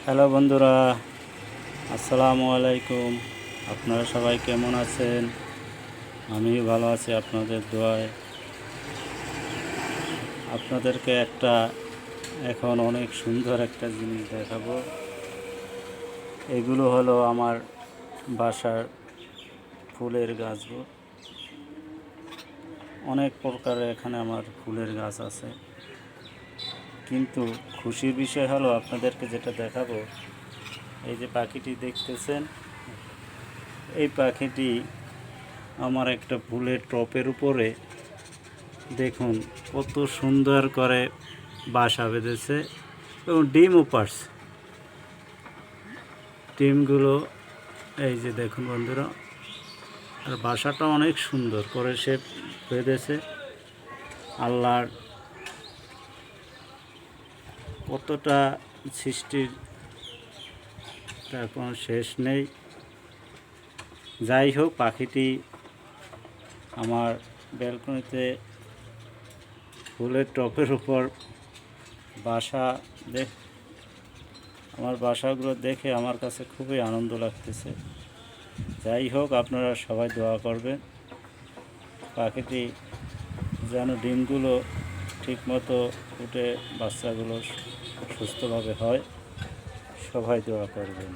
Hello বন্ধুরা, আসসালামু আলাইকুম। আপনারা সবাই কেমন আছেন? আমি ভালো আছি আপনাদের দোয়ায়। আপনাদেরকে এখন অনেক সুন্দর একটা জিনিস দেখাবো। এগুলো হলো আমার বাসার ফুলের গাছ। অনেক প্রকারের এখানে আমার ফুলের গাছ আছে, কিন্তু খুশির বিষয় হলো আপনাদেরকে যেটা দেখাবো, এই যে পাখিটি দেখতেছেন, এই পাখিটি আমার একটা ফুলের টপের উপরে দেখুন কত সুন্দর করে বাসা বেঁধেছে এবং ডিমও পারছে। ডিমগুলো এই যে দেখুন বন্ধুরা, আর বাসাটা অনেক সুন্দর করে সে বেঁধেছে। আল্লাহর কতটা সৃষ্টির তার কোনো শেষ নেই। যাই হোক, পাখিটি আমার ব্যালকনিতে ফুলের টপের উপর আমার বাসাগুলো দেখে আমার কাছে খুবই আনন্দ লাগতেছে। যাই হোক, আপনারা সবাই দোয়া করবেন পাখিটি যেন ডিমগুলো ঠিকমতো ফুটে বাচ্চাগুলো সুস্থভাবে হয়। সবাই দোয়া করবেন।